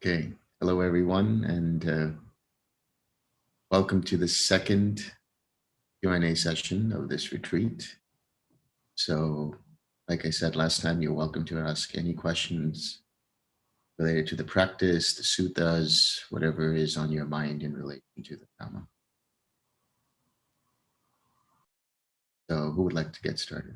Okay, hello everyone, and welcome to the second Q&A session of this retreat. So, like I said last time, you're welcome to ask any questions related to the practice, the suttas, whatever is on your mind in relation to the Dhamma. So, who would like to get started?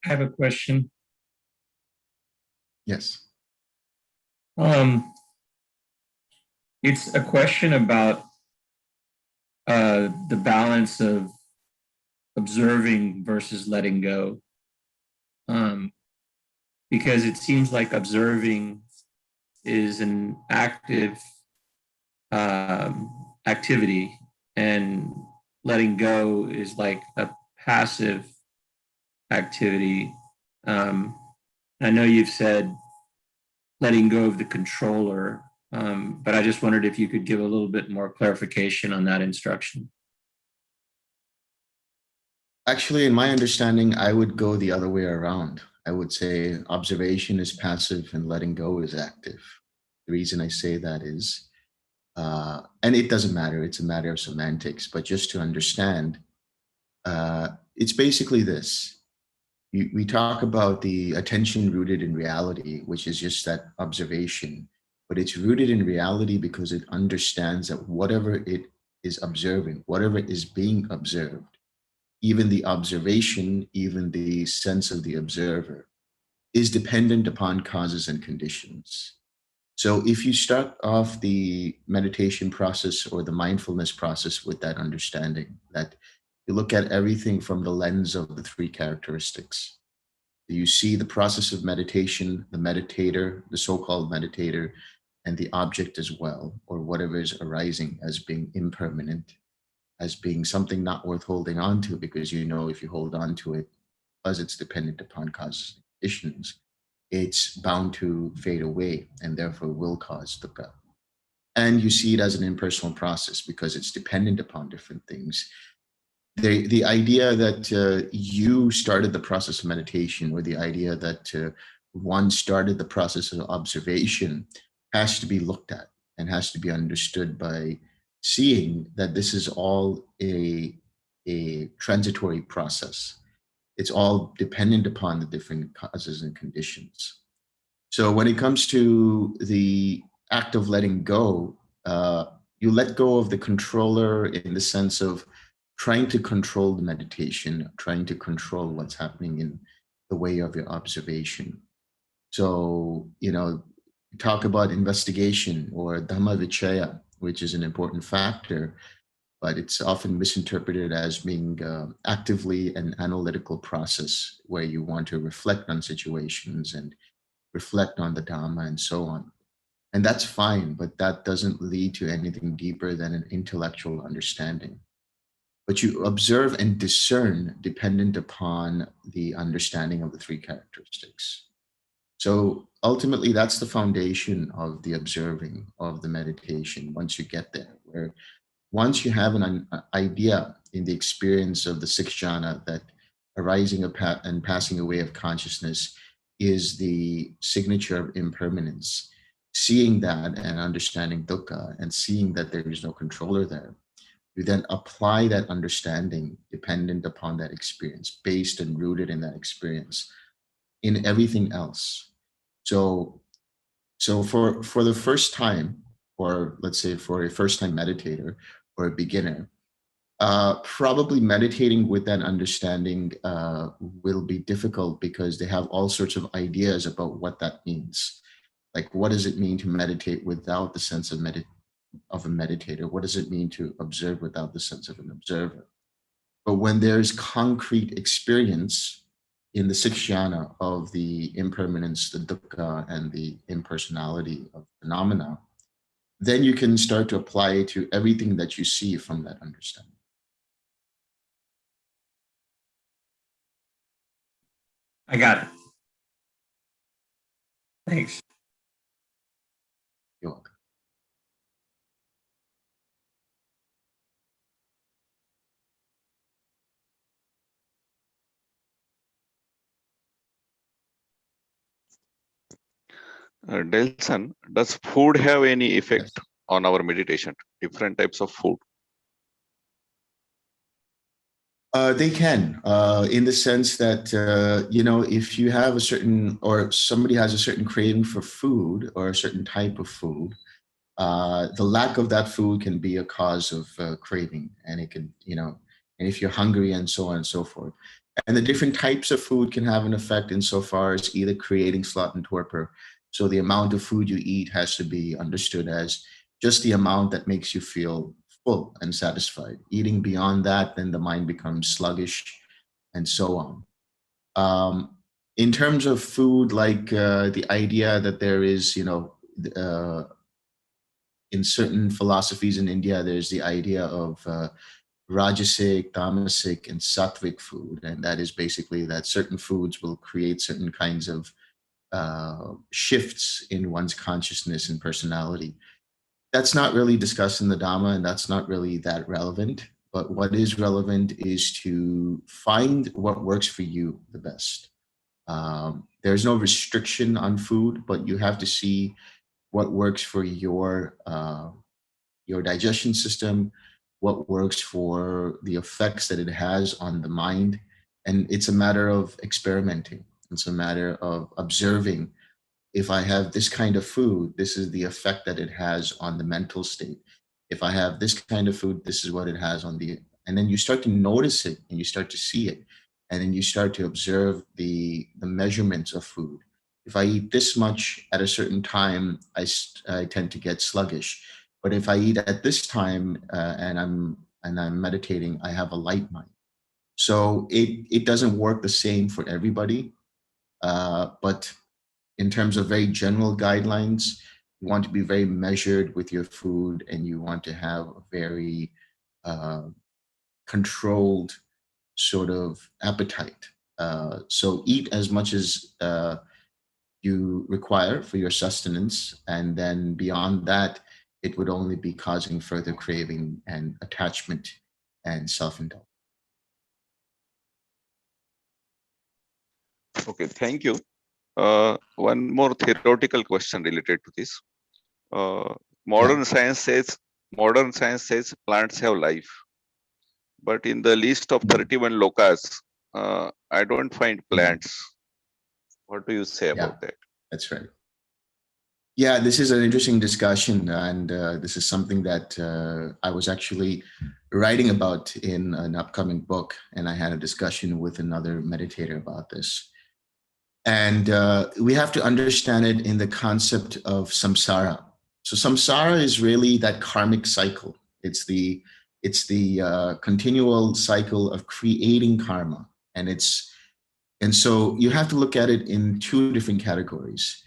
I have a question. Yes. It's a question about the balance of observing versus letting go. Because it seems like observing is an active activity, and letting go is like a passive activity. I know you've said letting go of the controller, but I just wondered if you could give a little bit more clarification on that instruction. Actually, in my understanding, I would go the other way around. I would say observation is passive and letting go is active. The reason I say that is, and it doesn't matter, it's a matter of semantics, but just to understand, it's basically this. We talk about the attention rooted in reality, which is just that observation, but it's rooted in reality because it understands that whatever it is observing, whatever is being observed, even the observation, even the sense of the observer, is dependent upon causes and conditions. So if you start off the meditation process or the mindfulness process with that understanding, that you look at everything from the lens of the three characteristics. You see the process of meditation, the meditator, the so-called meditator, and the object as well, or whatever is arising as being impermanent, as being something not worth holding on to, because you know if you hold on to it, as it's dependent upon causes and conditions, it's bound to fade away and therefore will cause dukkha. And you see it as an impersonal process because it's dependent upon different things. The idea that you started the process of meditation, or the idea that one started the process of observation, has to be looked at and has to be understood by seeing that this is all a transitory process. It's all dependent upon the different causes and conditions. So when it comes to the act of letting go, you let go of the controller in the sense of trying to control the meditation, trying to control what's happening in the way of your observation. So, talk about investigation or Dhamma vichaya, which is an important factor, but it's often misinterpreted as being actively an analytical process where you want to reflect on situations and reflect on the Dhamma and so on. And that's fine, but that doesn't lead to anything deeper than an intellectual understanding. But you observe and discern dependent upon the understanding of the three characteristics. So ultimately, that's the foundation of the observing of the meditation once you get there, where once you have an idea in the experience of the sixth jhana that arising and passing away of consciousness is the signature of impermanence, seeing that and understanding dukkha and seeing that there is no controller there, you then apply that understanding dependent upon that experience, based and rooted in that experience, in everything else. So for the first time, or let's say for a first time meditator or a beginner, probably meditating with that understanding will be difficult because they have all sorts of ideas about what that means. Like, what does it mean to meditate without the sense of a meditator? What does it mean to observe without the sense of an observer? But when there's concrete experience, in the sixth jhana of the impermanence, the dukkha, and the impersonality of phenomena, then you can start to apply it to everything that you see from that understanding. I got it. Thanks. You're welcome. Delson, does food have any effect Yes. on our meditation? Different types of food. They can, in the sense that, if you have a certain, or somebody has a certain craving for food or a certain type of food, the lack of that food can be a cause of craving, and it can, and if you're hungry and so on and so forth. And the different types of food can have an effect insofar as either creating sloth and torpor. So the amount of food you eat has to be understood as just the amount that makes you feel full and satisfied. Eating beyond that, then the mind becomes sluggish and so on. In terms of food, like the idea that there is, in certain philosophies in India, there's the idea of rajasic, tamasic, and sattvic food. And that is basically that certain foods will create certain kinds of shifts in one's consciousness and personality. That's not really discussed in the Dhamma, and that's not really that relevant. But what is relevant is to find what works for you the best. There's no restriction on food, but you have to see what works for your digestion system, what works for the effects that it has on the mind. And it's a matter of experimenting. It's a matter of observing. If I have this kind of food, this is the effect that it has on the mental state. If I have this kind of food, this is what it has on the, and then you start to notice it and you start to see it. And then you start to observe the measurements of food. If I eat this much at a certain time, I tend to get sluggish. But if I eat at this time and I'm meditating, I have a light mind. So it doesn't work the same for everybody. But in terms of very general guidelines, you want to be very measured with your food, and you want to have a very controlled sort of appetite. So eat as much as you require for your sustenance, and then beyond that, it would only be causing further craving and attachment and self-indulgence. Okay, thank you. One more theoretical question related to this. Modern science says plants have life, but in the list of 31 lokas, I don't find plants. What do you say about that? That's right. Yeah, this is an interesting discussion, and this is something that I was actually writing about in an upcoming book, and I had a discussion with another meditator about this. And we have to understand it in the concept of samsara. So samsara is really that karmic cycle. It's the continual cycle of creating karma, and so you have to look at it in two different categories.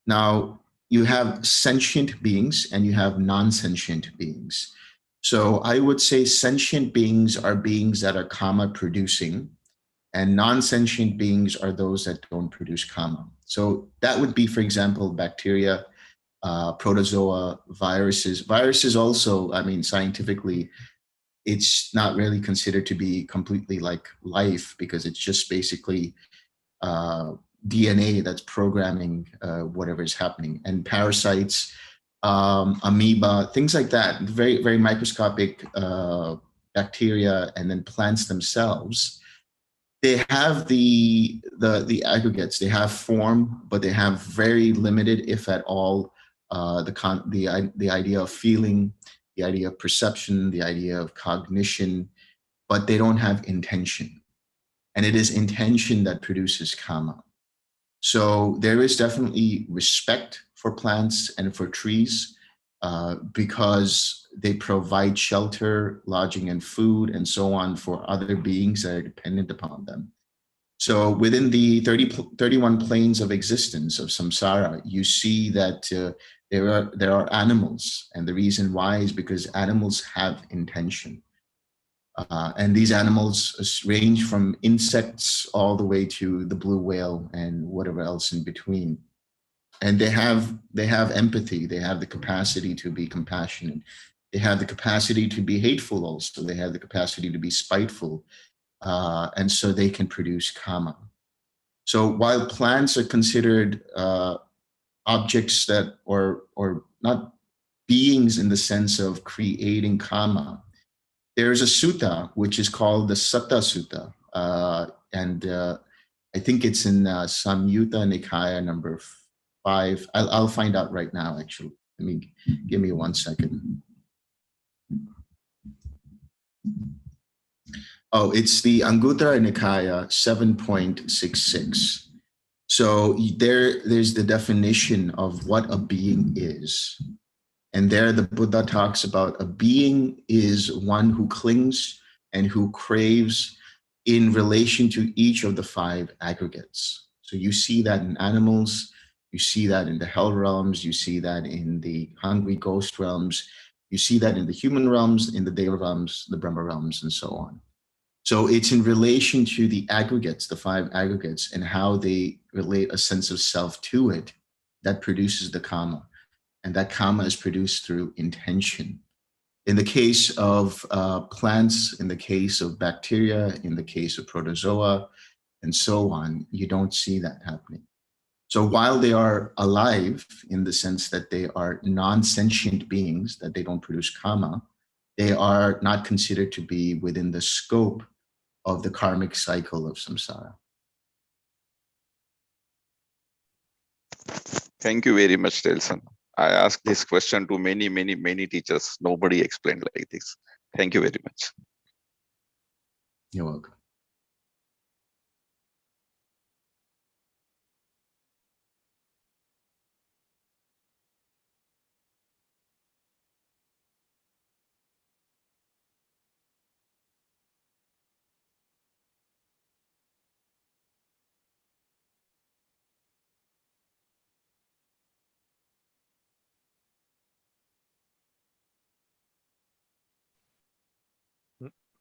Now, you have sentient beings and you have non-sentient beings. So I would say sentient beings are beings that are karma producing, and non-sentient beings are those that don't produce karma. So that would be, for example, bacteria, protozoa, viruses. Viruses also, I mean, scientifically, it's not really considered to be completely like life, because it's just basically DNA that's programming whatever is happening. And parasites, amoeba, things like that, very, very microscopic bacteria, and then plants themselves. They have the aggregates. They have form, but they have very limited, if at all, the idea of feeling, the idea of perception, the idea of cognition, but they don't have intention. And it is intention that produces karma. So there is definitely respect for plants and for trees because they provide shelter, lodging, and food, and so on for other beings that are dependent upon them. So within the 31 planes of existence of samsara, you see that there are animals. And the reason why is because animals have intention. And these animals range from insects all the way to the blue whale and whatever else in between. And they have empathy. They have the capacity to be compassionate. They have the capacity to be hateful also. They have the capacity to be spiteful. And so they can produce karma. So while plants are considered objects that, or not beings in the sense of creating karma, there's a sutta which is called the Satta Sutta, and I think it's in Samyutta Nikaya number 5. I'll find out right now. Actually, give me 1 second. Oh, it's the Anguttara Nikaya 7.66. So there's the definition of what a being is. And there the Buddha talks about a being is one who clings and who craves in relation to each of the 5 aggregates. So you see that in animals, you see that in the hell realms, you see that in the hungry ghost realms, you see that in the human realms, in the Deva realms, the Brahma realms, and so on. So it's in relation to the aggregates, the 5 aggregates, and how they relate a sense of self to it that produces the karma. And that karma is produced through intention. In the case of plants, in the case of bacteria, in the case of protozoa, and so on, you don't see that happening. So while they are alive in the sense that they are non-sentient beings, that they don't produce karma, they are not considered to be within the scope of the karmic cycle of samsara. Thank you very much, Delson. I asked this question to many teachers. Nobody explained like this. Thank you very much. You're welcome.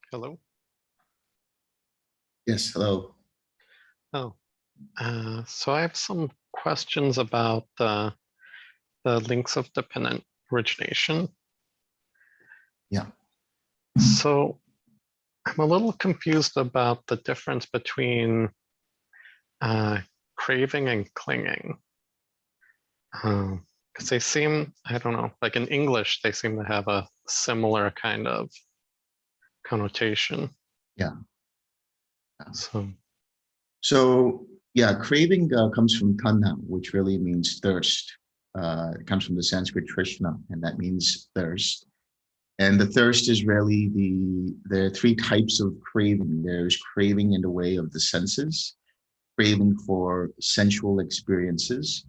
Hello. Yes, hello. Oh, so I have some questions about the links of dependent origination. Yeah. So I'm a little confused about the difference between craving and clinging. Because they seem, I don't know, like in English, they seem to have a similar kind of connotation. Yeah. So yeah, craving comes from tanha, which really means thirst. It comes from the Sanskrit trishna, and that means thirst. And the thirst is really there are 3 types of craving. There's craving in the way of the senses, craving for sensual experiences,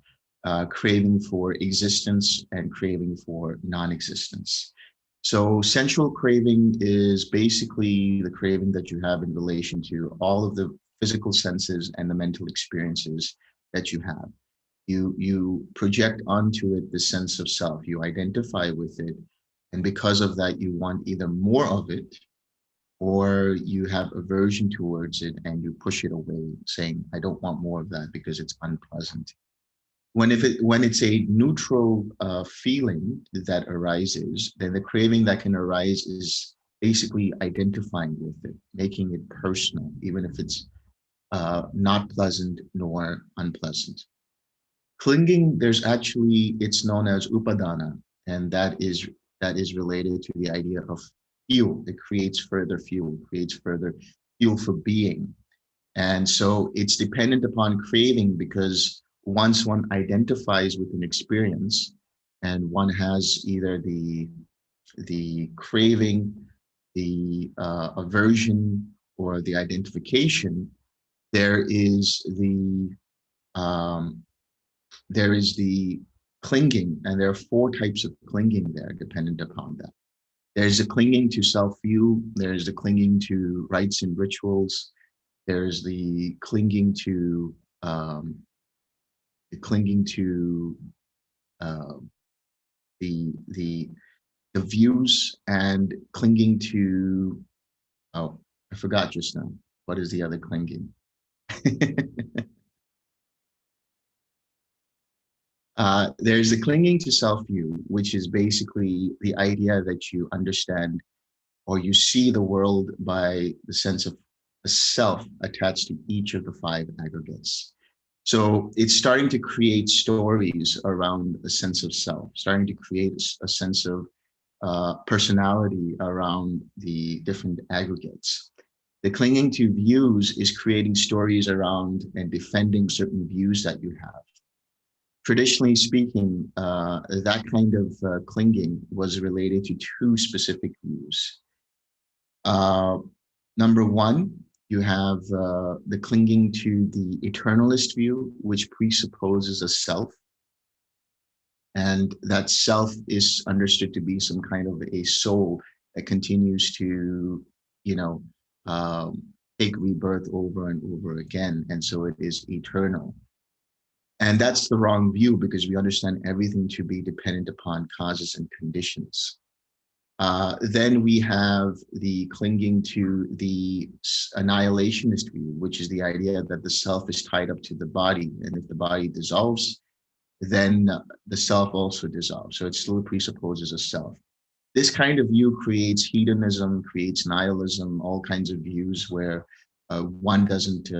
craving for existence, and craving for non-existence. So sensual craving is basically the craving that you have in relation to all of the physical senses and the mental experiences that you have. You project onto it the sense of self, you identify with it, and because of that, you want either more of it or you have aversion towards it and you push it away, saying, I don't want more of that because it's unpleasant. When it's a neutral feeling that arises, then the craving that can arise is basically identifying with it, making it personal, even if it's not pleasant nor unpleasant. Clinging, it's known as upadana, and that is related to the idea of fuel. It creates further fuel, for being. And so it's dependent upon craving, because once one identifies with an experience and one has either the craving, the aversion, or the identification, there is the clinging, and there are 4 types of clinging there dependent upon that. There's a clinging to self-view, there's a clinging to rites and rituals, There's the clinging to the views, and clinging to, oh, I forgot just now. What is the other clinging? There's the clinging to self-view, which is basically the idea that you understand or you see the world by the sense of a self attached to each of the 5 aggregates. So it's starting to create stories around a sense of self, starting to create a sense of personality around the different aggregates. The clinging to views is creating stories around and defending certain views that you have. Traditionally speaking, that kind of clinging was related to 2 specific views. Number 1, you have the clinging to the eternalist view, which presupposes a self. And that self is understood to be some kind of a soul that continues to, take rebirth over and over again. And so it is eternal. And that's the wrong view, because we understand everything to be dependent upon causes and conditions. Then we have the clinging to the annihilationist view, which is the idea that the self is tied up to the body. And if the body dissolves, then the self also dissolves. So it still presupposes a self. This kind of view creates hedonism, creates nihilism, all kinds of views where one doesn't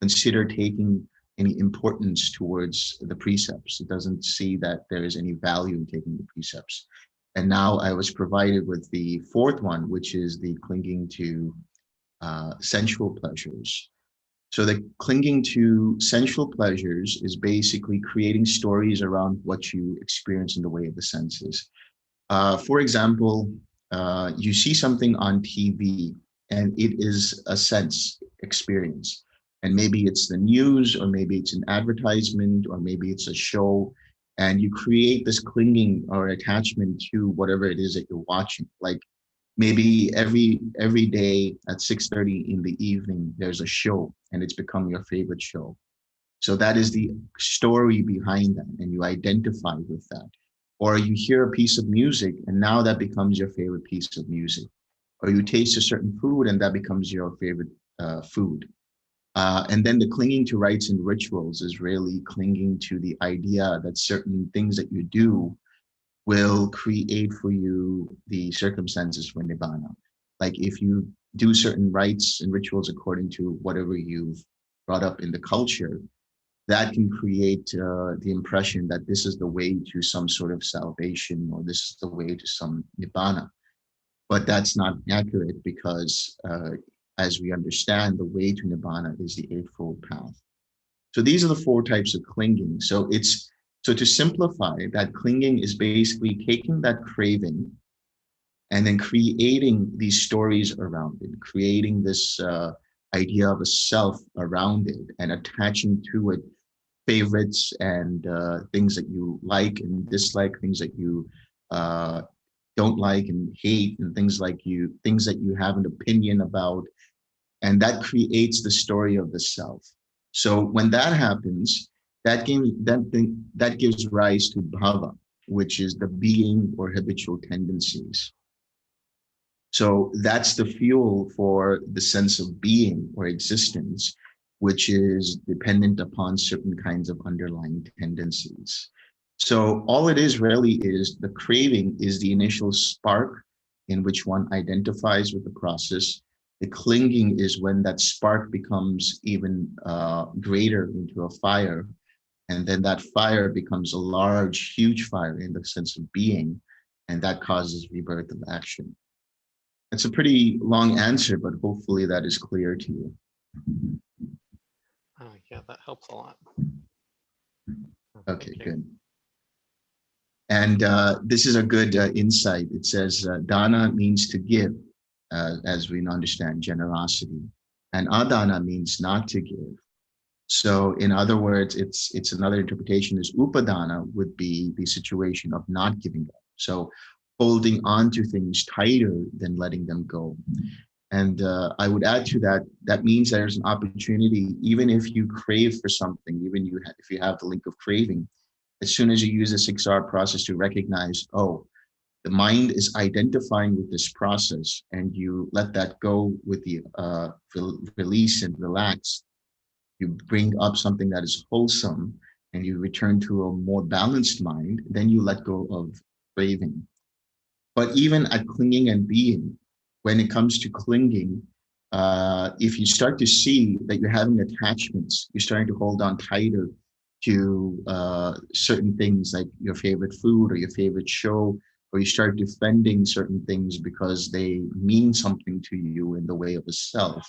consider taking any importance towards the precepts. It doesn't see that there is any value in taking the precepts. And now I was provided with the 4th one, which is the clinging to sensual pleasures. So the clinging to sensual pleasures is basically creating stories around what you experience in the way of the senses. For example, you see something on TV and it is a sense experience. And maybe it's the news, or maybe it's an advertisement, or maybe it's a show. And you create this clinging or attachment to whatever it is that you're watching. Like maybe every day at 6:30 in the evening, there's a show and it's become your favorite show. So that is the story behind that, and you identify with that. Or you hear a piece of music and now that becomes your favorite piece of music. Or you taste a certain food and that becomes your favorite food. And then the clinging to rites and rituals is really clinging to the idea that certain things that you do will create for you the circumstances for nibbana. Like if you do certain rites and rituals according to whatever you've brought up in the culture, that can create the impression that this is the way to some sort of salvation, or this is the way to some nibbana. But that's not accurate, because as we understand, the way to nibbana is the Eightfold Path. So these are the 4 types of clinging. So to simplify, that clinging is basically taking that craving and then creating these stories around it, creating this idea of a self around it, and attaching to it favorites and things that you like and dislike, things that you don't like and hate, and things that you have an opinion about. And that creates the story of the self. So when that happens, that gives rise to bhava, which is the being or habitual tendencies. So that's the fuel for the sense of being or existence, which is dependent upon certain kinds of underlying tendencies. So all it is really is the craving is the initial spark in which one identifies with the process. The clinging is when that spark becomes even greater into a fire. And then that fire becomes a large, huge fire in the sense of being. And that causes rebirth of action. It's a pretty long answer, but hopefully that is clear to you. Yeah, that helps a lot. Okay, good. And this is a good insight. It says dana means to give, as we understand generosity, and adana means not to give. So in other words, it's another interpretation is upadana would be the situation of not giving up. So holding on to things tighter than letting them go. And I would add to that, that means there's an opportunity, even if you crave for something, even if you have the link of craving, as soon as you use the 6R process to recognize, oh, the mind is identifying with this process, and you let that go with the release and relax, you bring up something that is wholesome, and you return to a more balanced mind, then you let go of craving. But even at clinging and being, when it comes to clinging, if you start to see that you're having attachments, you're starting to hold on tighter to certain things like your favorite food or your favorite show, or you start defending certain things because they mean something to you in the way of a self.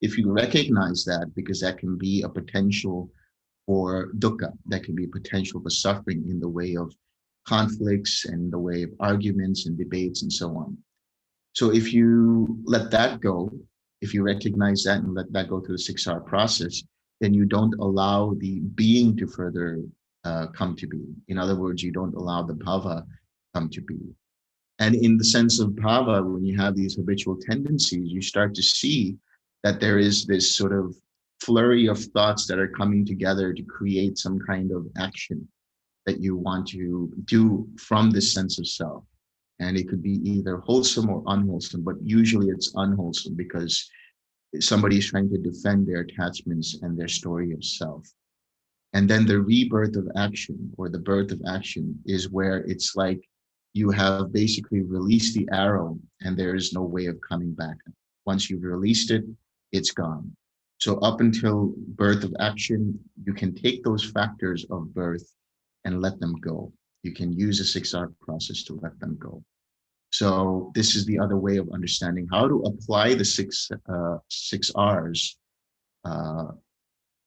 If you recognize that, because that can be a potential for dukkha, that can be a potential for suffering in the way of conflicts and the way of arguments and debates and so on. So if you let that go, if you recognize that and let that go through the 6R process, then you don't allow the being to further come to be. In other words, you don't allow the bhava come to be. And in the sense of bhava, when you have these habitual tendencies, you start to see that there is this sort of flurry of thoughts that are coming together to create some kind of action that you want to do from this sense of self. And it could be either wholesome or unwholesome, but usually it's unwholesome because somebody is trying to defend their attachments and their story of self. And then the rebirth of action, or the birth of action, is where it's like you have basically released the arrow and there is no way of coming back. Once you've released it, it's gone. So up until birth of action, you can take those factors of birth and let them go. You can use a 6R process to let them go. So this is the other way of understanding how to apply the six R's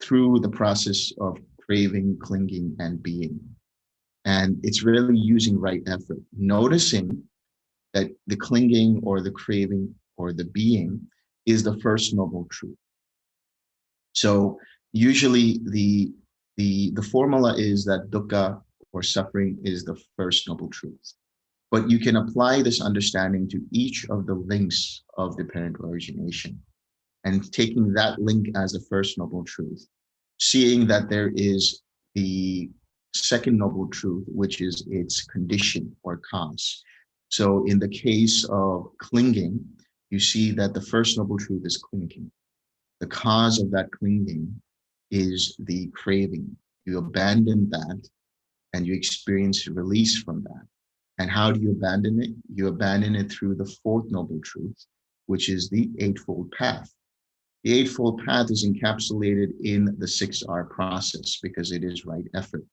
through the process of craving, clinging, and being. And it's really using right effort, noticing that the clinging or the craving or the being is the first noble truth. So usually the formula is that dukkha or suffering is the first noble truth. But you can apply this understanding to each of the links of dependent origination, and taking that link as the first noble truth, seeing that there is the second noble truth, which is its condition or cause. So in the case of clinging, you see that the first noble truth is clinging. The cause of that clinging is the craving. You abandon that and you experience release from that. And how do you abandon it? You abandon it through the fourth noble truth, which is the Eightfold Path. The Eightfold Path is encapsulated in the 6R process because it is right effort.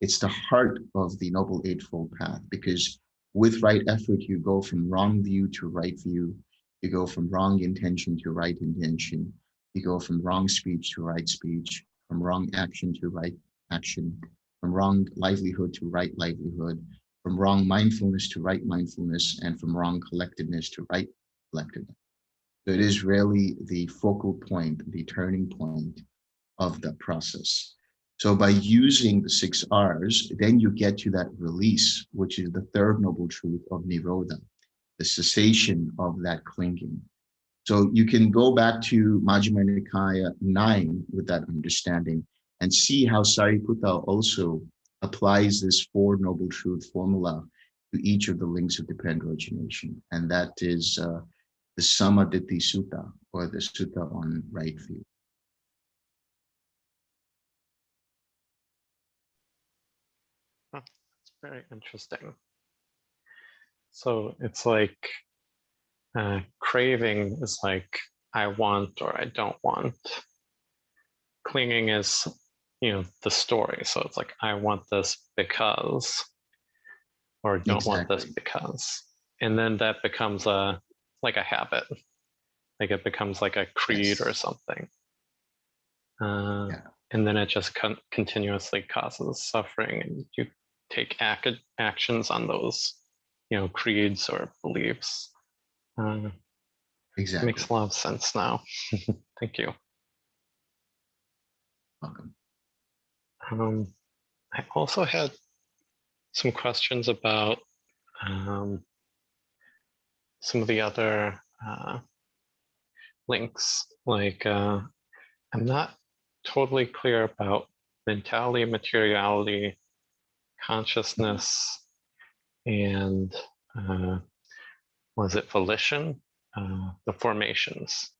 It's the heart of the Noble Eightfold Path, because with right effort, you go from wrong view to right view. You go from wrong intention to right intention. You go from wrong speech to right speech, from wrong action to right action, from wrong livelihood to right livelihood, from wrong mindfulness to right mindfulness, and from wrong collectedness to right collectedness. So it is really the focal point, the turning point of the process. So by using the 6Rs, then you get to that release, which is the third noble truth of Nirodha, the cessation of that clinging. So you can go back to Majjhima Nikaya 9 with that understanding and see how Sariputta also applies this four noble truth formula to each of the links of dependent origination. And that is the Samaditi Sutta, or the Sutta on right view. That's very interesting. So it's like craving is like I want or I don't want. Clinging is, the story. So it's like I want this because, or don't want this because. And then that becomes like a habit. Like it becomes like a creed or something. And then it just continuously causes suffering, and you take actions on those, creeds or beliefs. Exactly. Makes a lot of sense now. Thank you. Welcome. I also had some questions about some of the other links. Like, I'm not totally clear about mentality, materiality, consciousness, and was it volition? The formations.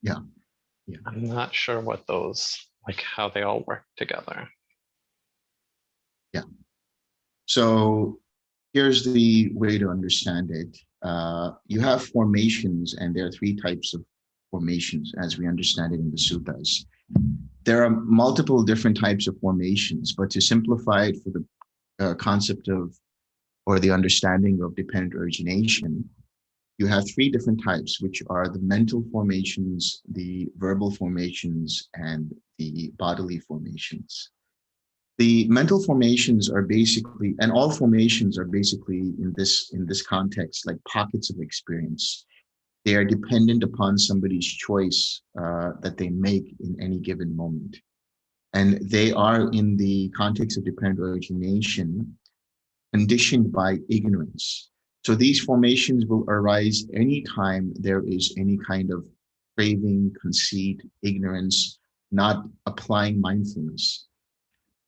Yeah. I'm not sure what those, like how they all work together. Yeah. So here's the way to understand it. You have formations, and there are three types of formations as we understand it in the suttas. There are multiple different types of formations, but to simplify it for the concept of, or the understanding of dependent origination, you have three different types, which are the mental formations, the verbal formations, and the bodily formations. The mental formations are basically, and all formations are basically in this context, like pockets of experience. They are dependent upon somebody's choice that they make in any given moment. And they are, in the context of dependent origination, conditioned by ignorance. So these formations will arise anytime there is any kind of craving, conceit, ignorance, not applying mindfulness.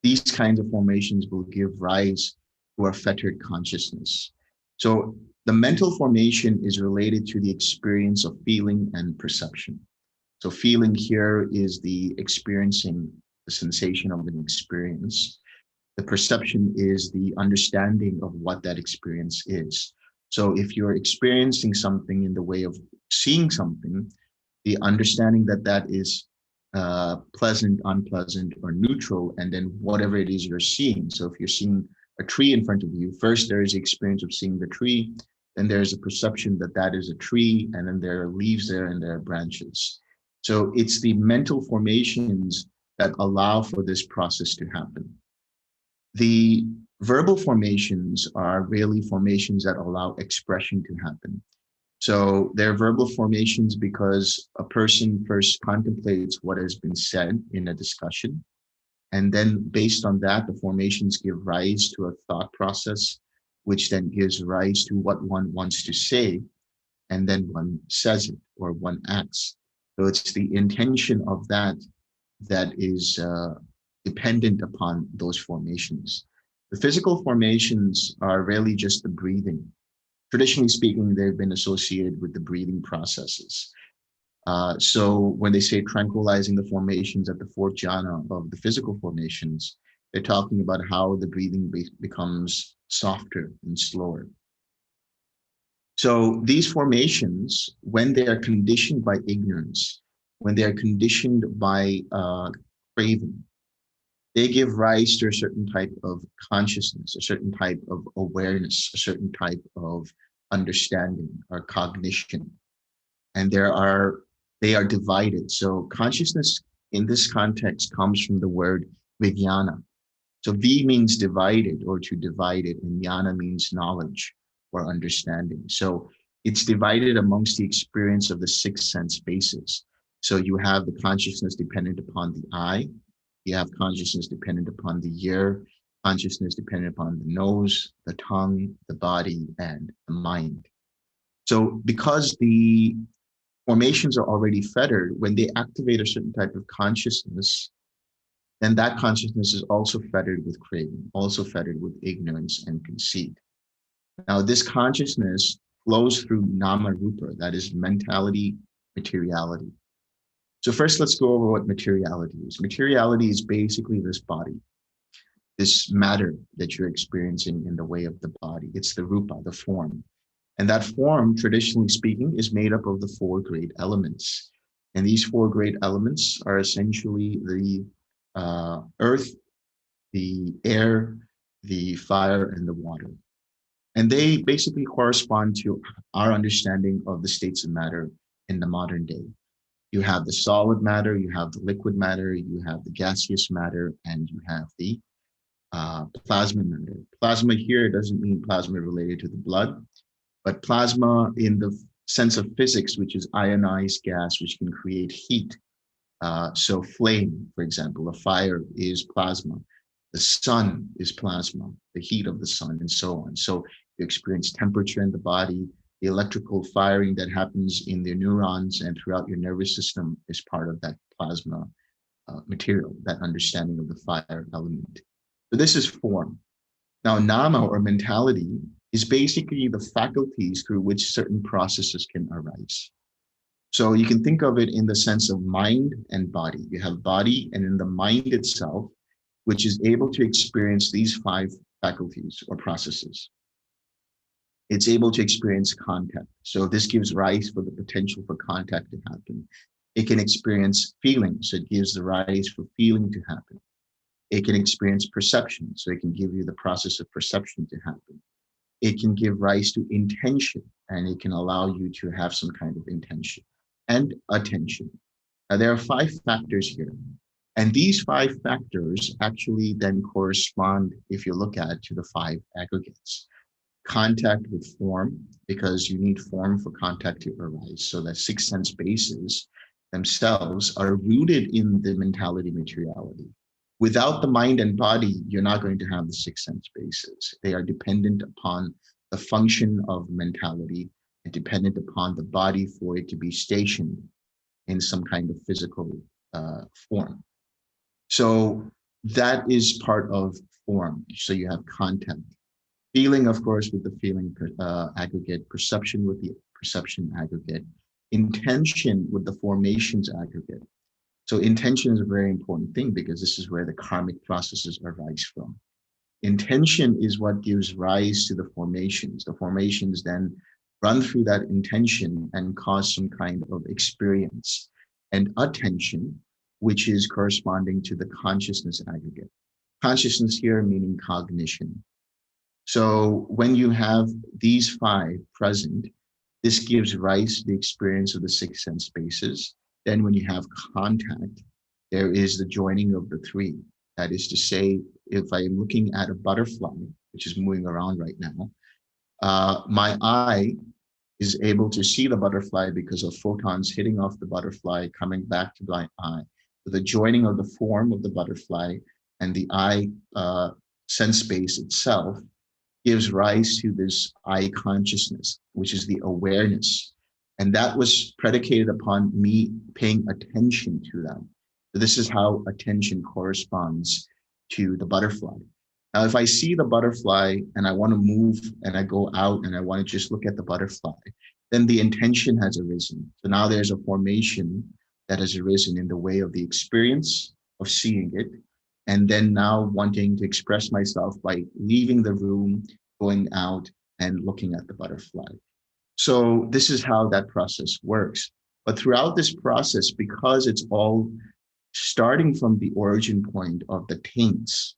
These kinds of formations will give rise to a fettered consciousness. So the mental formation is related to the experience of feeling and perception. So feeling here is the experiencing, the sensation of an experience. The perception is the understanding of what that experience is. So if you're experiencing something in the way of seeing something, the understanding that that is pleasant, unpleasant, or neutral, and then whatever it is you're seeing. So if you're seeing a tree in front of you, first there is the experience of seeing the tree, then there's a perception that that is a tree, and then there are leaves there and there are branches. So it's the mental formations that allow for this process to happen. The verbal formations are really formations that allow expression to happen. So they're verbal formations because a person first contemplates what has been said in a discussion. And then based on that, the formations give rise to a thought process, which then gives rise to what one wants to say. And then one says it or one acts. So it's the intention of that that is dependent upon those formations. The physical formations are really just the breathing. Traditionally speaking, they've been associated with the breathing processes. So when they say tranquilizing the formations at the fourth jhana of the physical formations, they're talking about how the breathing becomes softer and slower. So these formations, when they are conditioned by ignorance, when they are conditioned by craving, they give rise to a certain type of consciousness, a certain type of awareness, a certain type of understanding or cognition. And they are divided. So consciousness in this context comes from the word vijnana. So V means divided or to divide it, and jnana means knowledge or understanding. So it's divided amongst the experience of the six sense bases. So you have the consciousness dependent upon the eye, you have consciousness dependent upon the ear, consciousness dependent upon the nose, the tongue, the body, and the mind. So because the formations are already fettered, when they activate a certain type of consciousness, then that consciousness is also fettered with craving, also fettered with ignorance and conceit. Now, this consciousness flows through nama rupa, that is mentality, materiality. So first, let's go over what materiality is. Materiality is basically this body, this matter that you're experiencing in the way of the body. It's the rupa, the form. And that form, traditionally speaking, is made up of the four great elements. And these four great elements are essentially the earth, the air, the fire, and the water. And they basically correspond to our understanding of the states of matter in the modern day. You have the solid matter, you have the liquid matter, you have the gaseous matter, and you have the plasma matter. Plasma here doesn't mean plasma related to the blood, but plasma in the sense of physics, which is ionized gas, which can create heat. So flame, for example, a fire is plasma. The sun is plasma, the heat of the sun, and so on. So you experience temperature in the body, The electrical firing that happens in the neurons and throughout your nervous system is part of that plasma material, that understanding of the fire element. So this is form. Now, nama or mentality is basically the faculties through which certain processes can arise. So you can think of it in the sense of mind and body. You have body, and in the mind itself, which is able to experience these 5 faculties or processes. It's able to experience contact. So this gives rise for the potential for contact to happen. It can experience feeling, so it gives the rise for feeling to happen. It can experience perception, so it can give you the process of perception to happen. It can give rise to intention, and it can allow you to have some kind of intention and attention. Now, there are 5 factors here, and these 5 factors actually then correspond, if you look at, to the 5 aggregates. Contact with form, because you need form for contact to arise. So that 6 sense bases themselves are rooted in the mentality-materiality. Without the mind and body, you're not going to have the 6 sense bases. They are dependent upon the function of mentality and dependent upon the body for it to be stationed in some kind of physical form. So that is part of form. So you have contact. Feeling, of course, with the feeling aggregate, perception with the perception aggregate, intention with the formations aggregate. So intention is a very important thing because this is where the karmic processes arise from. Intention is what gives rise to the formations. The formations then run through that intention and cause some kind of experience. And attention, which is corresponding to the consciousness aggregate. Consciousness here meaning cognition. So when you have these 5 present, this gives rise to the experience of the 6 sense bases. Then when you have contact, there is the joining of the 3. That is to say, if I am looking at a butterfly, which is moving around right now, my eye is able to see the butterfly because of photons hitting off the butterfly, coming back to my eye. So the joining of the form of the butterfly and the eye sense space itself gives rise to this eye consciousness, which is the awareness. And that was predicated upon me paying attention to them. So this is how attention corresponds to the butterfly. Now, if I see the butterfly and I want to move and I go out and I want to just look at the butterfly, then the intention has arisen. So now there's a formation that has arisen in the way of the experience of seeing it, and then now wanting to express myself by leaving the room, going out and looking at the butterfly. So this is how that process works. But throughout this process, because it's all starting from the origin point of the taints,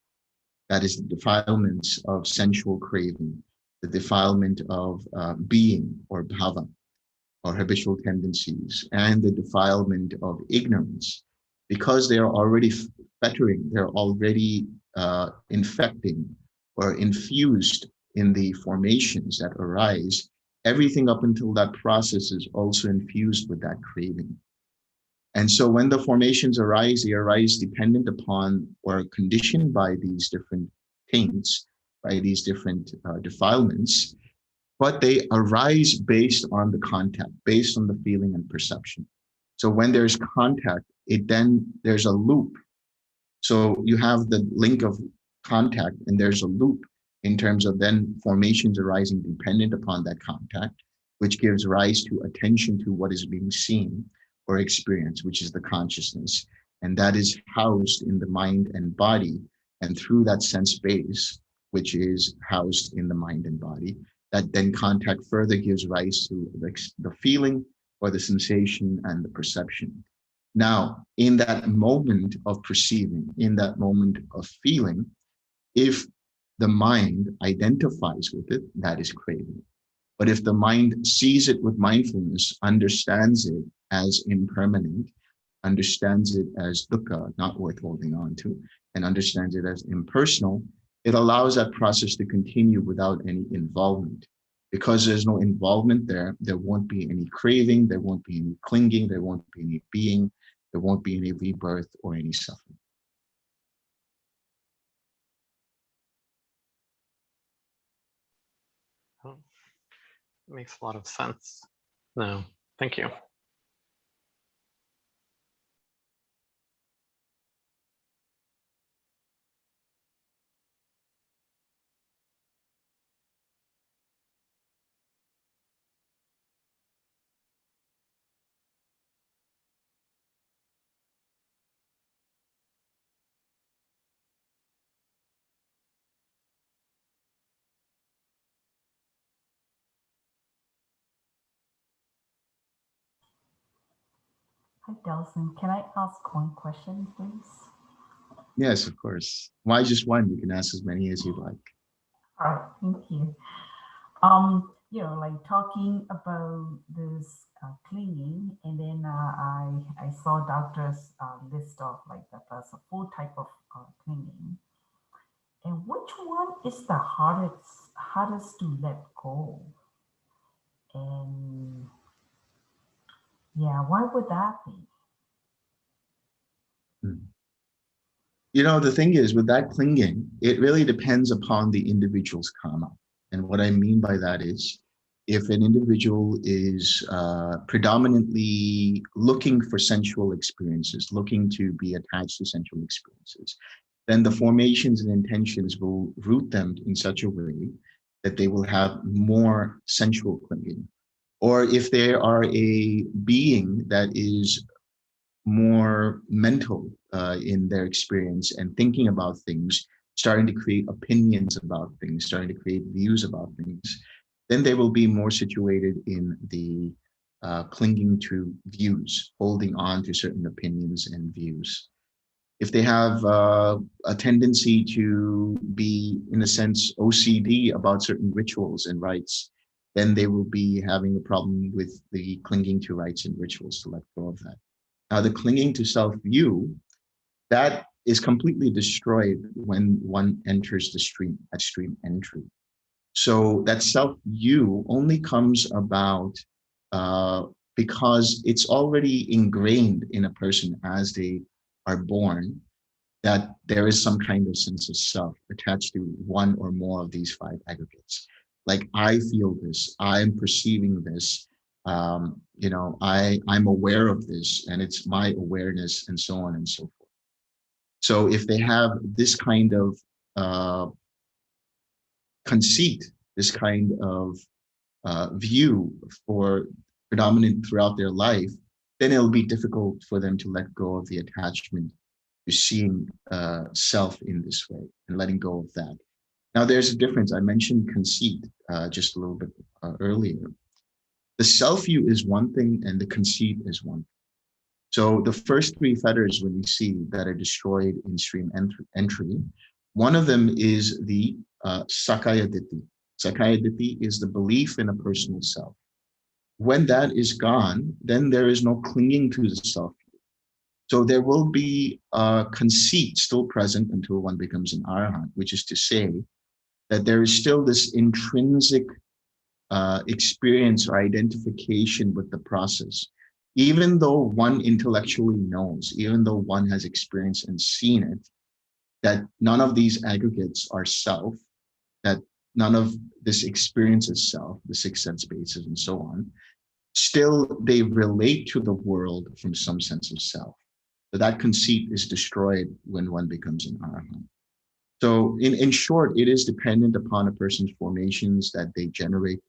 that is the defilements of sensual craving, the defilement of being or bhava, or habitual tendencies, and the defilement of ignorance, because they are already fettering, they're already infecting or infused in the formations that arise. Everything up until that process is also infused with that craving. And so when the formations arise, they arise dependent upon or conditioned by these different taints, by these different defilements, but they arise based on the contact, based on the feeling and perception. So when there's contact, there's a loop. So you have the link of contact and there's a loop in terms of then formations arising dependent upon that contact, which gives rise to attention to what is being seen or experienced, which is the consciousness. And that is housed in the mind and body. And through that sense base, which is housed in the mind and body, that then contact further gives rise to the feeling or the sensation and the perception. Now, in that moment of perceiving, in that moment of feeling, if the mind identifies with it, that is craving. But if the mind sees it with mindfulness, understands it as impermanent, understands it as dukkha, not worth holding on to, and understands it as impersonal, it allows that process to continue without any involvement. Because there's no involvement there won't be any craving, there won't be any clinging, there won't be any being, there won't be any rebirth or any suffering. makes a lot of sense. No, thank you. Hi, Delson. Can I ask one question, please? Yes, of course. Why just one? You can ask as many as you'd like. All right, thank you. Like talking about this clinging, and then I saw doctors list off like that there's a full type of clinging, and which one is the hardest to let go? And yeah, why would that be? You know, the thing is with that clinging, it really depends upon the individual's karma. And what I mean by that is, if an individual is predominantly looking for sensual experiences, looking to be attached to sensual experiences, then the formations and intentions will root them in such a way that they will have more sensual clinging. Or if they are a being that is more mental in their experience and thinking about things, starting to create opinions about things, starting to create views about things, then they will be more situated in the clinging to views, holding on to certain opinions and views. If they have a tendency to be, in a sense, OCD about certain rituals and rites, then they will be having a problem with the clinging to rites and rituals to let go of that. The clinging to self-view, that is completely destroyed when one enters the stream, at stream entry. So that self-view only comes about because it's already ingrained in a person as they are born, that there is some kind of sense of self attached to one or more of these five aggregates. Like, I feel this, I'm perceiving this, I'm aware of this, and it's my awareness, and so on and so forth. So if they have this kind of conceit, this kind of view for predominant throughout their life, then it'll be difficult for them to let go of the attachment to seeing self in this way and letting go of that. Now, there's a difference. I mentioned conceit just a little bit earlier. The self-view is one thing and the conceit is one thing. So the first three fetters, when you see that are destroyed in stream entry, one of them is the Sakaya Ditti. Sakaya Ditti is the belief in a personal self. When that is gone, then there is no clinging to the self. So there will be a conceit still present until one becomes an arahant, which is to say that there is still this intrinsic experience or identification with the process. Even though one intellectually knows, even though one has experienced and seen it, that none of these aggregates are self, that none of this experience is self, the six sense bases and so on, still they relate to the world from some sense of self. So that conceit is destroyed when one becomes an arahant. So in short, it is dependent upon a person's formations that they generate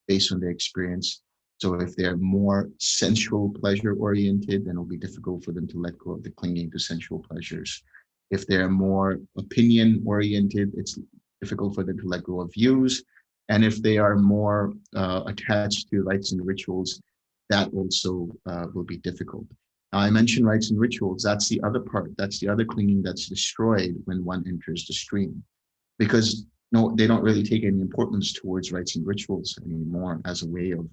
based on their experience. So if they're more sensual pleasure oriented, then it'll be difficult for them to let go of the clinging to sensual pleasures. If they're more opinion oriented, it's difficult for them to let go of views. And if they are more attached to rites and rituals, that also will be difficult. Now, I mentioned rites and rituals. That's the other part. That's the other clinging that's destroyed when one enters the stream, because no, they don't really take any importance towards rites and rituals anymore as a way of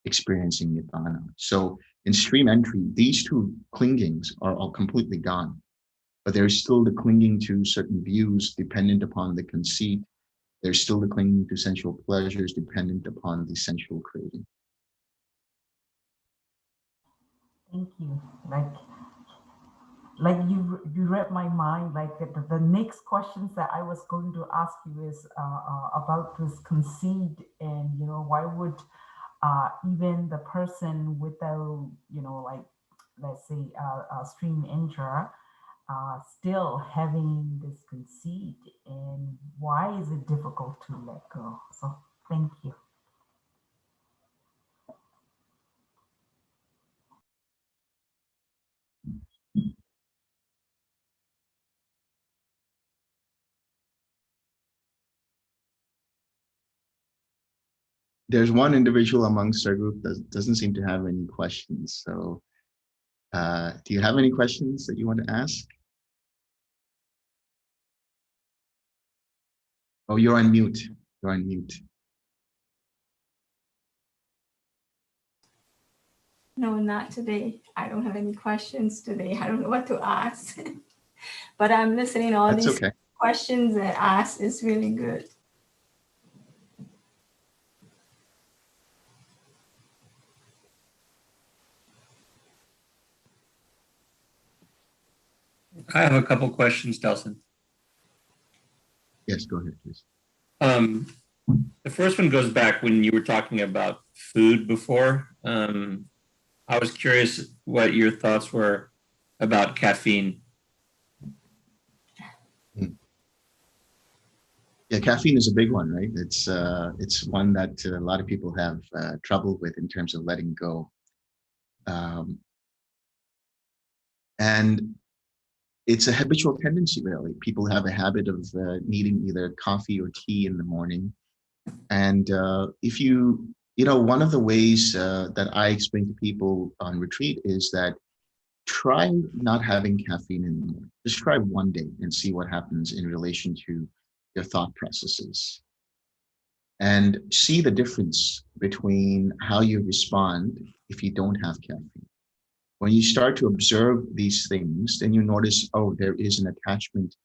experiencing Nibbana. So in stream entry, these two clingings are all completely gone, but there's still the clinging to certain views dependent upon the conceit. There's still the clinging to sensual pleasures dependent upon the sensual craving. Thank you. Like you read my mind. Like the next questions that I was going to ask you is about this conceit, and why would even the person without, like, let's say a stream injury, still having this conceit, and why is it difficult to let go? So thank you. There's one individual amongst our group that doesn't seem to have any questions. So do you have any questions that you want to ask? Oh, you're on mute. You're on mute. No, not today. I don't have any questions today. I don't know what to ask. But I'm listening. All That's these okay. questions that asked is really good. I have a couple questions, Delson. Yes, go ahead, please. The first one goes back when you were talking about food before. I was curious what your thoughts were about caffeine. Yeah, caffeine is a big one, right? It's one that a lot of people have trouble with in terms of letting go. And it's a habitual tendency, really. People have a habit of needing either coffee or tea in the morning. And if one of the ways that I explain to people on retreat is that try not having caffeine in the morning. Just try one day and see what happens in relation to your thought processes. And see the difference between how you respond if you don't have caffeine. When you start to observe these things, then you notice, oh, there is an attachment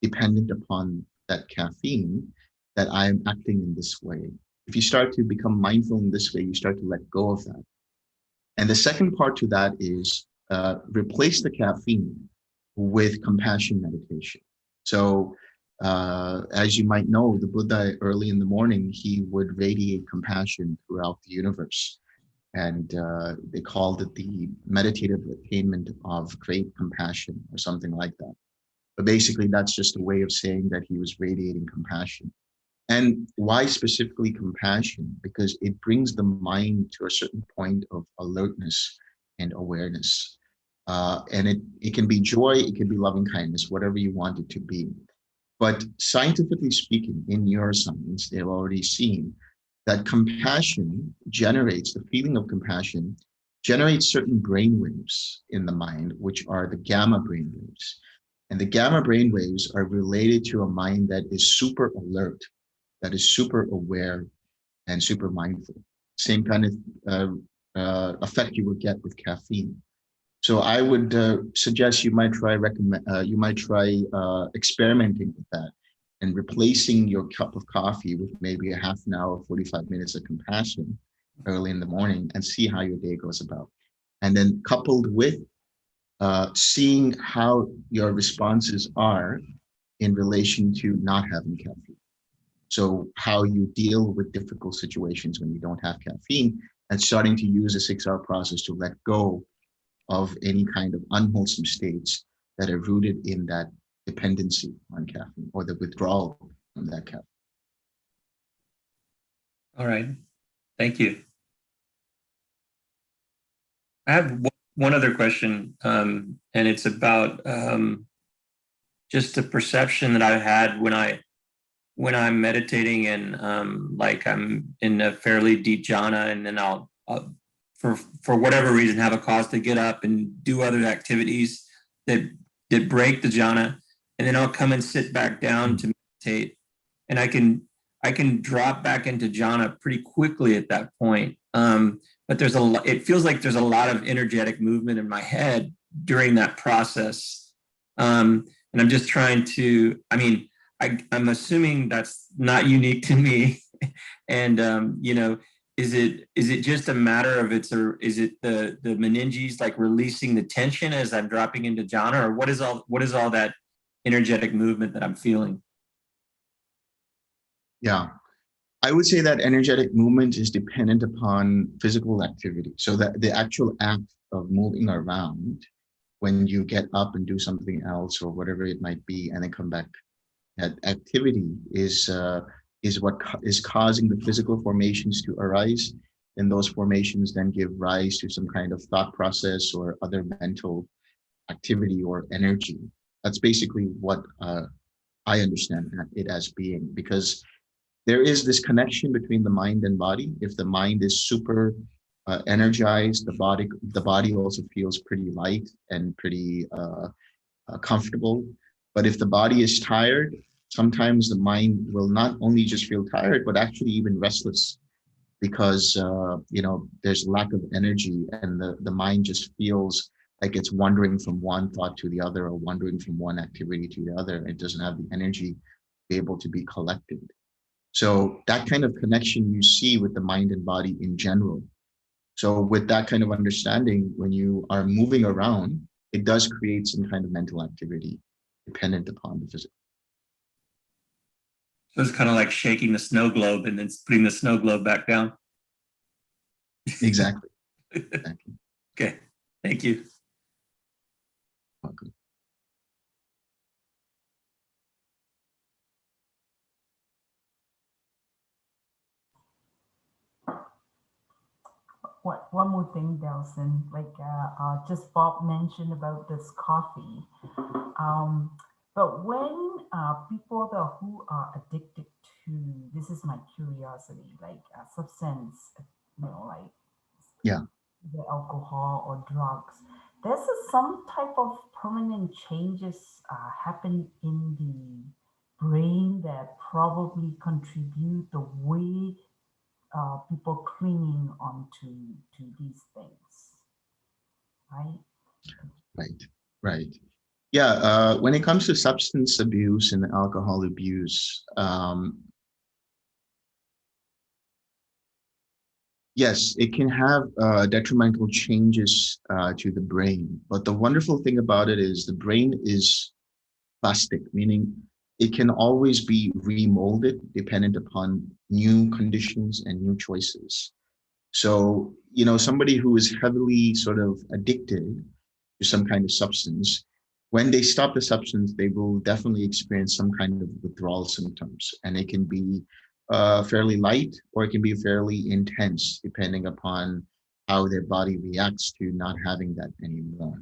dependent upon that caffeine, that I'm acting in this way. If you start to become mindful in this way, you start to let go of that. And the second part to that is replace the caffeine with compassion meditation. So as you might know, the Buddha early in the morning, he would radiate compassion throughout the universe. And they called it the meditative attainment of great compassion or something like that. But basically, that's just a way of saying that he was radiating compassion. And why specifically compassion? Because it brings the mind to a certain point of alertness and awareness. And it can be joy, it can be loving kindness, whatever you want it to be. But scientifically speaking, in neuroscience, they've already seen that compassion generates, the feeling of compassion generates certain brain waves in the mind, which are the gamma brain waves. And the gamma brain waves are related to a mind that is super alert, that is super aware and super mindful. Same kind of effect you would get with caffeine. So I would suggest you might try experimenting with that and replacing your cup of coffee with maybe a half an hour, 45 minutes of compassion early in the morning, and see how your day goes about. And then coupled with seeing how your responses are in relation to not having caffeine. So how you deal with difficult situations when you don't have caffeine, and starting to use a 6-hour process to let go of any kind of unwholesome states that are rooted in that dependency on caffeine or the withdrawal from that caffeine. All right. Thank you. I have one other question, and it's about just the perception that I've had when I'm meditating and like I'm in a fairly deep jhana, and then I'll for whatever reason have a cause to get up and do other activities that break the jhana, and then I'll come and sit back down to meditate, and I can drop back into jhana pretty quickly at that point. But it feels like there's a lot of energetic movement in my head during that process. And I'm just trying to, I'm assuming that's not unique to me. And, is it just a matter of is it the meninges like releasing the tension as I'm dropping into jhana, or what is all that energetic movement that I'm feeling? Yeah. I would say that energetic movement is dependent upon physical activity. So that the actual act of moving around, when you get up and do something else or whatever it might be, and then come back, that activity is what is causing the physical formations to arise. And those formations then give rise to some kind of thought process or other mental activity or energy. That's basically what I understand it as being, because there is this connection between the mind and body. If the mind is super energized, the body also feels pretty light and pretty comfortable. But if the body is tired, sometimes the mind will not only just feel tired, but actually even restless, because there's lack of energy, and the mind just feels like it's wandering from one thought to the other, or wandering from one activity to the other. It doesn't have the energy to be able to be collected. So that kind of connection you see with the mind and body in general. So with that kind of understanding, when you are moving around, it does create some kind of mental activity dependent upon the physical. So it's kind of like shaking the snow globe and then putting the snow globe back down. Exactly. Exactly. Okay, thank you. Welcome. One more thing, Delson, like just Bob mentioned about this coffee. But when people who are addicted to, this is my curiosity, like substance, like Yeah. the alcohol or drugs, there's some type of permanent changes happen in the brain that probably contribute the way people clinging onto these things, right? Right. Yeah. When it comes to substance abuse and alcohol abuse, yes, it can have detrimental changes to the brain. But the wonderful thing about it is the brain is plastic, meaning it can always be remolded dependent upon new conditions and new choices. So, somebody who is heavily sort of addicted to some kind of substance, when they stop the substance, they will definitely experience some kind of withdrawal symptoms. And it can be fairly light, or it can be fairly intense, depending upon how their body reacts to not having that anymore.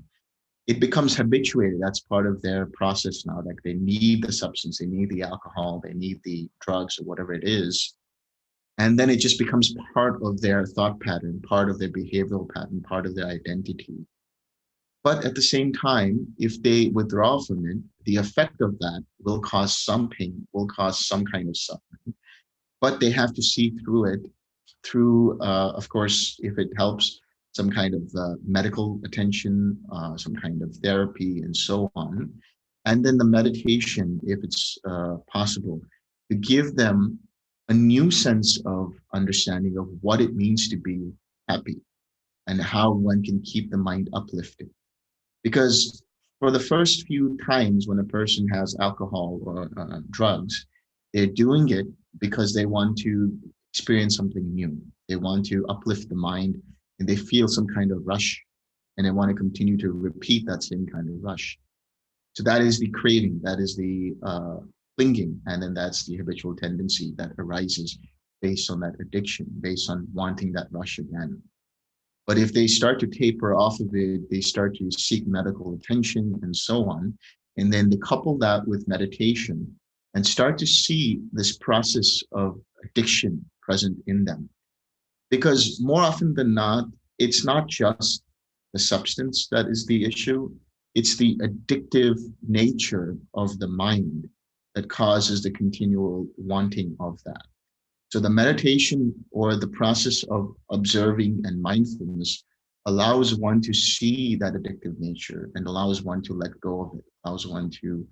It becomes habituated. That's part of their process now. Like, they need the substance, they need the alcohol, they need the drugs or whatever it is. And then it just becomes part of their thought pattern, part of their behavioral pattern, part of their identity. But at the same time, if they withdraw from it, the effect of that will cause some pain, will cause some kind of suffering. But they have to see through it, through, of course, if it helps, some kind of medical attention, some kind of therapy, and so on. And then the meditation, if it's possible, to give them a new sense of understanding of what it means to be happy and how one can keep the mind uplifted. Because for the first few times when a person has alcohol or drugs, they're doing it because they want to experience something new. They want to uplift the mind, and they feel some kind of rush, and they want to continue to repeat that same kind of rush. So that is the craving, that is the clinging, and then that's the habitual tendency that arises based on that addiction, based on wanting that rush again. But if they start to taper off of it, they start to seek medical attention and so on. And then they couple that with meditation and start to see this process of addiction present in them. Because more often than not, it's not just the substance that is the issue, it's the addictive nature of the mind that causes the continual wanting of that. So the meditation or the process of observing and mindfulness allows one to see that addictive nature and allows one to let go of it, allows one to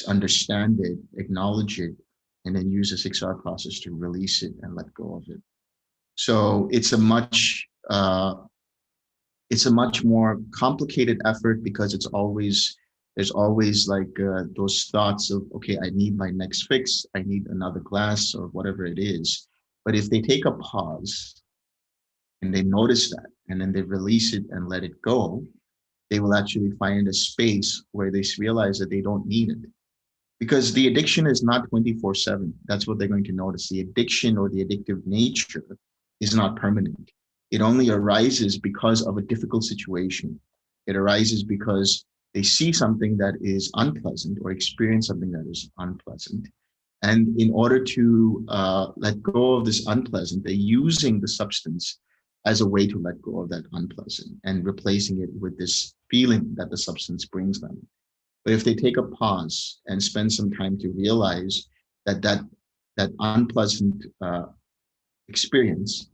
understand it, acknowledge it, and then use the 6R process to release it and let go of it. So it's a much more complicated effort, because there's always like those thoughts of, okay, I need my next fix, I need another glass or whatever it is. But if they take a pause and they notice that, and then they release it and let it go, they will actually find a space where they realize that they don't need it. Because the addiction is not 24/7. That's what they're going to notice. The addiction or the addictive nature is not permanent. It only arises because of a difficult situation. It arises because they see something that is unpleasant or experience something that is unpleasant. And in order to let go of this unpleasant, they're using the substance as a way to let go of that unpleasant and replacing it with this feeling that the substance brings them. But if they take a pause and spend some time to realize that unpleasant experience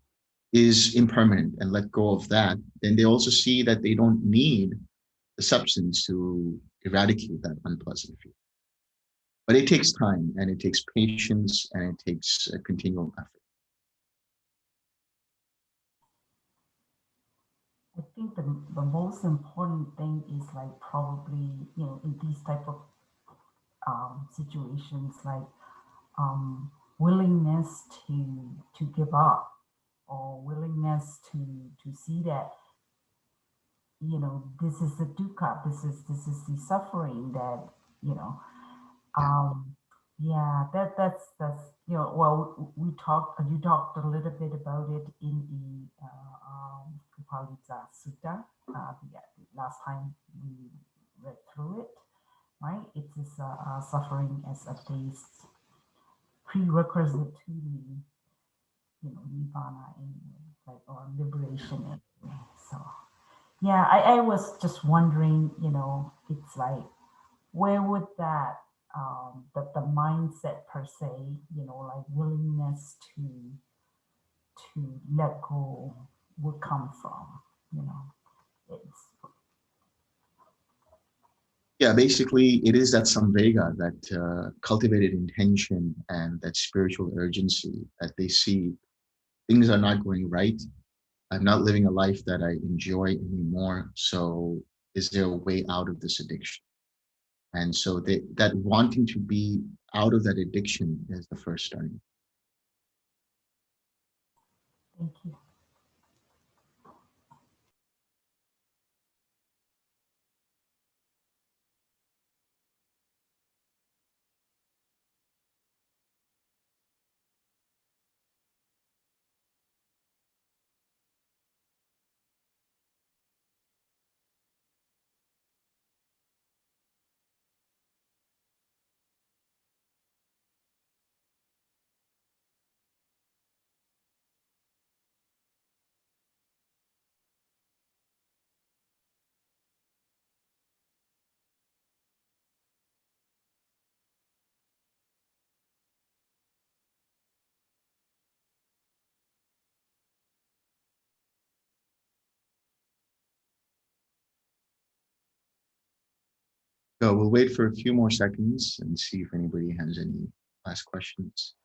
is impermanent and let go of that, then they also see that they don't need the substance to eradicate that unpleasant feeling. But it takes time, and it takes patience, and it takes a continual effort. I think the most important thing is like probably, in these type of situations, like willingness to give up, or willingness to see that, this is the dukkha, this is the suffering that, um, yeah, that's, well, you talked a little bit about it in the Upalita Sutta, the last time we read through it, right? It is suffering as a base prerequisite to the, nirvana anyway, like, or liberation anyway. So, yeah, I was just wondering, it's like, where would that the mindset per se, like willingness to let go would come from, it's Yeah, basically, it is that samvega, that cultivated intention, and that spiritual urgency that they see things are not going right. I'm not living a life that I enjoy anymore. So, is there a way out of this addiction? And so, that wanting to be out of that addiction is the first starting. thank you. So, we'll wait for a few more seconds and see if anybody has any last questions.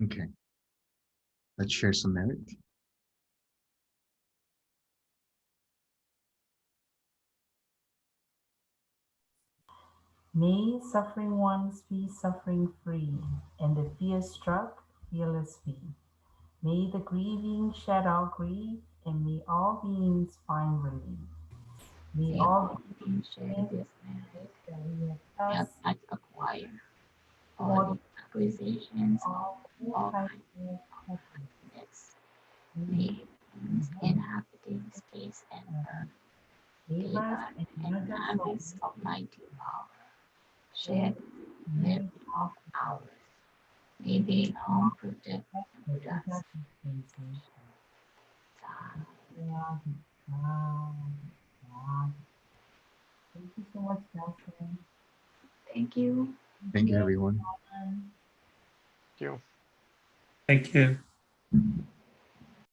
Okay, let's share some merit. May suffering ones be suffering free, and the fear struck fearless be. May the grieving shed out grief, and may all beings find relief. May all beings share this merit that we have thus acquired, for the acquisitions of all kinds of happiness. May inhabiting space and earth, devas and nagas of mighty power, share merit of ours. May they long protect Buddha's dispensation. Thank you so much, Delson. Thank you. Thank you, everyone. You. Thank you.